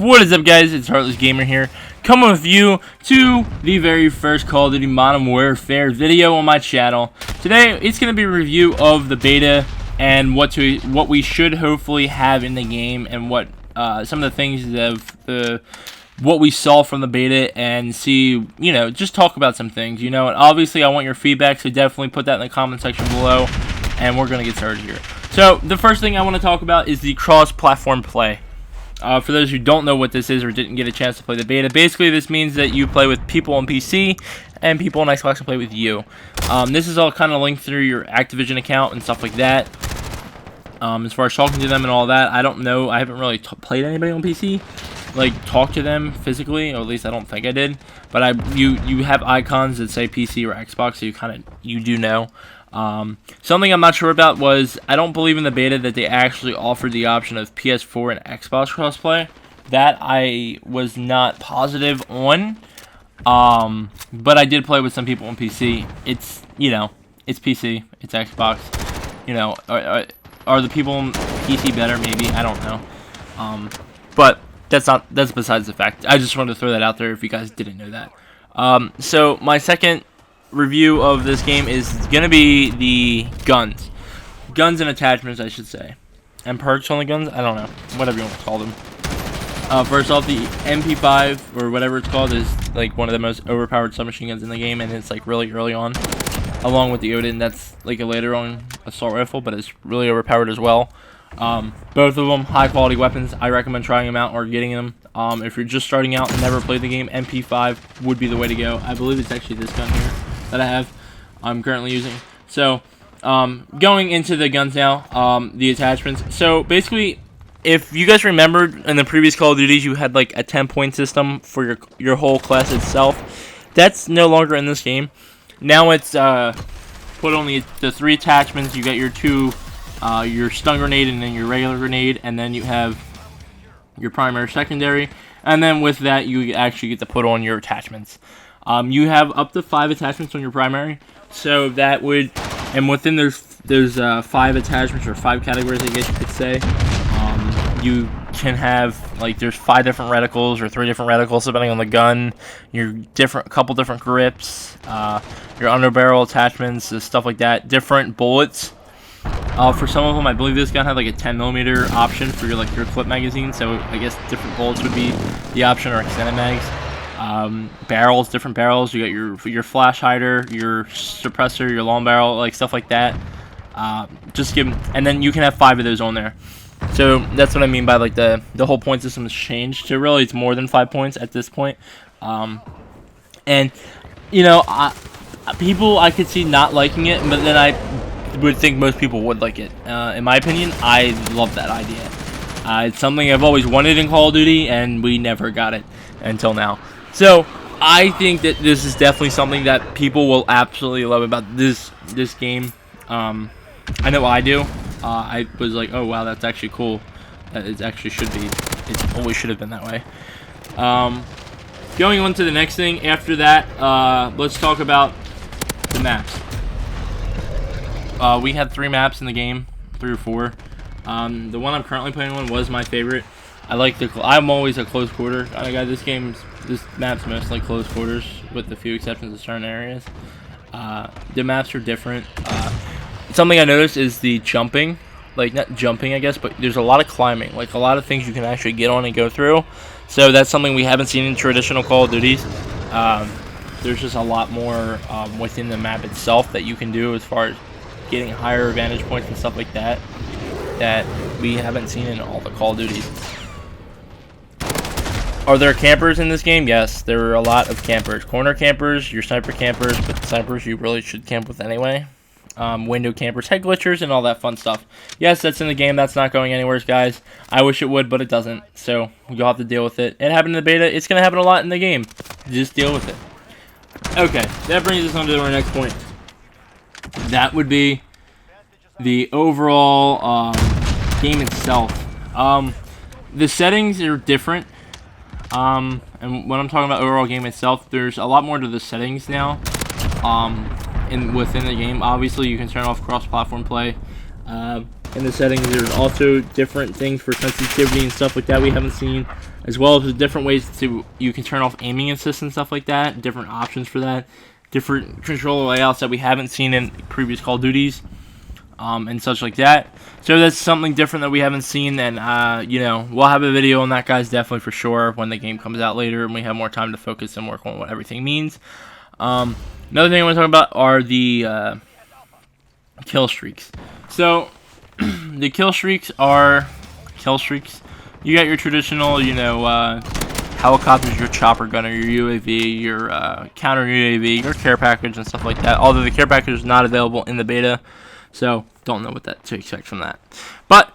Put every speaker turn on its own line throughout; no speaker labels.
What is up, guys? It's Heartless Gamer here, coming with you to the very first Call of Duty Modern Warfare video on my channel. Today, it's going to be a review of the beta and what we should hopefully have in the game, and what some of the things of what we saw from the beta, and see, just talk about some things, and obviously I want your feedback, so definitely put that in the comment section below, and we're going to get started here. So, the first thing I want to talk about is the cross-platform play. For those who don't know what this is or didn't get a chance to play the beta, basically this means that you play with people on PC and people on Xbox can play with you. This is all kind of linked through your Activision account and stuff like that. As far as talking to them and all that, I don't know. I haven't really played anybody on PC, like talk to them physically, or at least I don't think I did. But you have icons that say PC or Xbox, so you do know. Something I'm not sure about was, I don't believe in the beta that they actually offered the option of PS4 and Xbox crossplay. That I was not positive on. But I did play with some people on PC. It's PC, it's Xbox. Are the people on PC better? Maybe, I don't know. But that's besides the fact. I just wanted to throw that out there if you guys didn't know that. So my second review of this game is gonna be the guns and attachments, I should say, and perks on the guns. I don't know, whatever you want to call them. First off, the MP5 or whatever it's called is like one of the most overpowered submachine guns in the game, and it's like really early on, along with the Odin. That's like a later on assault rifle, but it's really overpowered as well. Both of them high quality weapons. I recommend trying them out or getting them. If you're just starting out and never played the game, MP5 would be the way to go. I believe it's actually this gun here that I'm currently using. So going into the guns now, the attachments. So basically, if you guys remembered in the previous Call of Duties, you had like a 10-point system for your whole class itself. That's no longer in this game. Now it's put on the 3 attachments. You got your 2, your stun grenade and then your regular grenade, and then you have your primary, secondary, and then with that you actually get to put on your attachments. You have up to 5 attachments on your primary, so that would, and within there's 5 attachments, or 5 categories, I guess you could say. You can have, like, there's 5 different reticles or 3 different reticles depending on the gun, your couple different grips, your underbarrel attachments, stuff like that, different bullets. For some of them, I believe this gun had like a 10mm option for your clip magazine, so I guess different bullets would be the option, or extended mags. Barrels, different barrels. You got your flash hider, your suppressor, your long barrel, like stuff like that. And then you can have 5 of those on there. So that's what I mean by like the whole point system has changed to really it's more than 5 points at this point. And people I could see not liking it, but then I would think most people would like it. In my opinion, I love that idea. It's something I've always wanted in Call of Duty, and we never got it until now. So I think that this is definitely something that people will absolutely love about this game. I know I do. I was like, oh wow, that's actually cool. It actually should be. It always should have been that way. Going on to the next thing after that, let's talk about the maps. We had 3 maps in the game, 3 or 4. The one I'm currently playing on was my favorite. I'm always a close quarter kind of guy. This map's mostly close quarters, with a few exceptions of certain areas. The maps are different. Something I noticed is the jumping. Like, not jumping, I guess, but there's a lot of climbing. Like, a lot of things you can actually get on and go through. So that's something we haven't seen in traditional Call of Duties. There's just a lot more within the map itself that you can do as far as getting higher vantage points and stuff like that we haven't seen in all the Call of Duties. Are there campers in this game? Yes, there are a lot of campers. Corner campers, your sniper campers, but the snipers you really should camp with anyway. Window campers, head glitchers, and all that fun stuff. Yes, that's in the game. That's not going anywhere, guys. I wish it would, but it doesn't. So you'll have to deal with it. It happened in the beta. It's going to happen a lot in the game. Just deal with it. Okay, that brings us on to our next point. That would be the overall game itself. The settings are different. And when I'm talking about overall game itself, there's a lot more to the settings now. Within the game, obviously you can turn off cross-platform play. in the settings. There's also different things for sensitivity and stuff like that we haven't seen, as well as different ways to you can turn off aiming assist and stuff like that. Different options for that, different controller layouts that we haven't seen in previous Call of Duties, and such like that. So that's something different that we haven't seen, and you know, we'll have a video on that, guys, definitely for sure when the game comes out later and we have more time to focus and work on what everything means. Another thing I want to talk about are the kill streaks. So the kill streaks are kill streaks. You got your traditional, you know, helicopters, your chopper gunner, your UAV, your counter UAV, your care package and stuff like that. Although the care package is not available in the beta, so don't know what to expect from that. But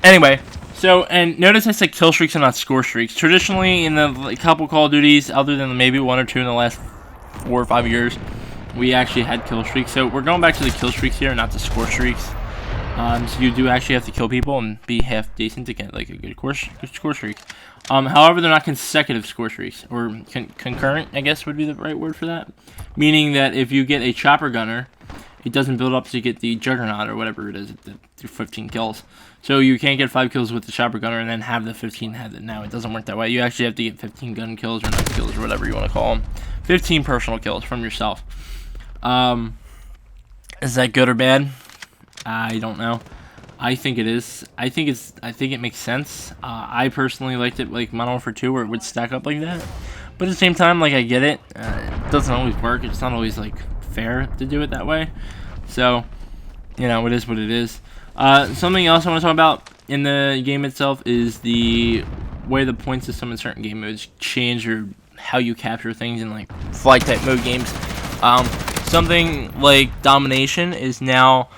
anyway, so, and notice I said kill streaks and not score streaks. Traditionally, in the couple Call of Duties, other than maybe 1 or 2 in the last 4 or 5 years, we actually had kill streaks. So we're going back to the kill streaks here, not the score streaks. So you do actually have to kill people and be half decent to get like a good score streak. However, they're not consecutive score streaks, or concurrent, I guess would be the right word for that. Meaning that if you get a chopper gunner, it doesn't build up to get the juggernaut or whatever it is, the 15 kills. So you can't get 5 kills with the chopper gunner and then have the 15 head. Now it doesn't work that way. You actually have to get 15 gun kills or knife kills or whatever you want to call them. 15 personal kills from yourself. Is that good or bad? I don't know. I think it is. I think it makes sense. I personally liked it like Modern Warfare 2 where it would stack up like that. But at the same time, like, I get it. It doesn't always work. It's not always like fair to do it that way. So, you know, it is what it is. Something else I want to talk about in the game itself is the way the point system in certain game modes change, or how you capture things in like flight type mode games. Something like domination is now,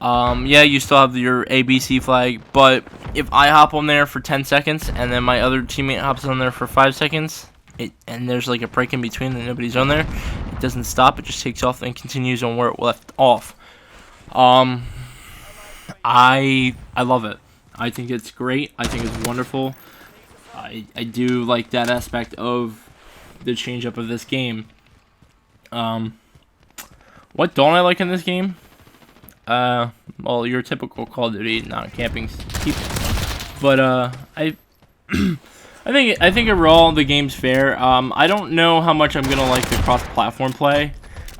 yeah, you still have your ABC flag, but if I hop on there for 10 seconds and then my other teammate hops on there for 5 seconds, and there's like a break in between and nobody's on there, it doesn't stop. It just takes off and continues on where it left off. I love it. I think it's great. I think it's wonderful. I do like that aspect of the change up of this game. What don't I like in this game? Well, your typical Call of Duty, not camping people. But I think overall the game's fair. I don't know how much I'm gonna like the cross-platform play,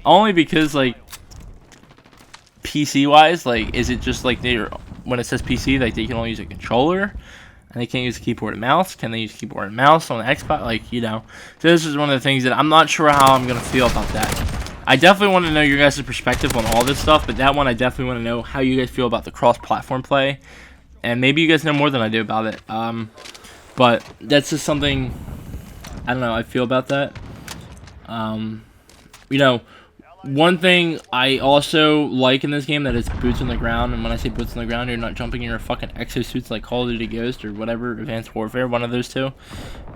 only because like PC-wise, like, is it just like when it says PC, like they can only use a controller and they can't use a keyboard and mouse? Can they use keyboard and mouse on the Xbox? Like, you know, so this is one of the things that I'm not sure how I'm gonna feel about that. I definitely want to know your guys' perspective on all this stuff, but that one I definitely want to know how you guys feel about the cross-platform play, and maybe you guys know more than I do about it. But that's just something, I don't know, I feel about that. You know, one thing I also like in this game that is boots on the ground, and when I say boots on the ground, you're not jumping in your fucking exosuits like Call of Duty Ghost or whatever, Advanced Warfare, one of those two,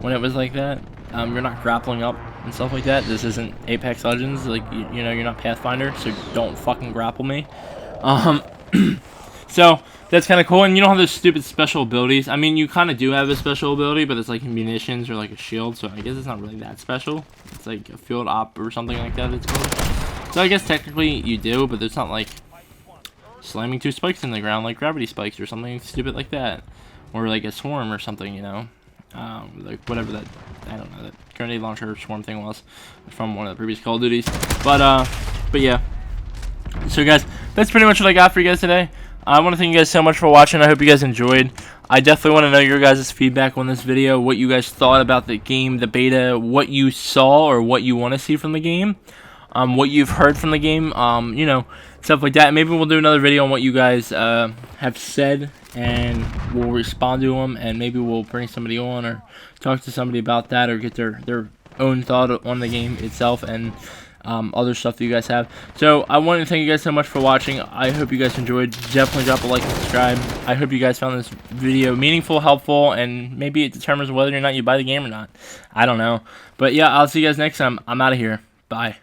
when it was like that. You're not grappling up and stuff like that. This isn't Apex Legends, like, you know, you're not Pathfinder, so don't fucking grapple me. So that's kind of cool, and you don't have those stupid special abilities. I mean, you kind of do have a special ability, but it's like munitions or like a shield, so I guess it's not really that special. It's like a field op or something like that it's called. So I guess technically you do, but it's not like slamming 2 spikes in the ground like gravity spikes or something stupid like that, or like a swarm or something, you know, like whatever that, I don't know, that grenade launcher swarm thing was from one of the previous Call of Duties. But yeah. So guys, that's pretty much what I got for you guys today. I want to thank you guys so much for watching. I hope you guys enjoyed. I definitely want to know your guys' feedback on this video, what you guys thought about the game, the beta, what you saw or what you want to see from the game, what you've heard from the game, you know, stuff like that. Maybe we'll do another video on what you guys have said, and we'll respond to them, and maybe we'll bring somebody on or talk to somebody about that, or get their own thought on the game itself and other stuff that you guys have. So I want to thank you guys so much for watching. I hope you guys enjoyed. Definitely drop a like and subscribe. I hope you guys found this video meaningful, helpful, and maybe it determines whether or not you buy the game or not. I don't know. But yeah, I'll see you guys next time. I'm out of here. Bye.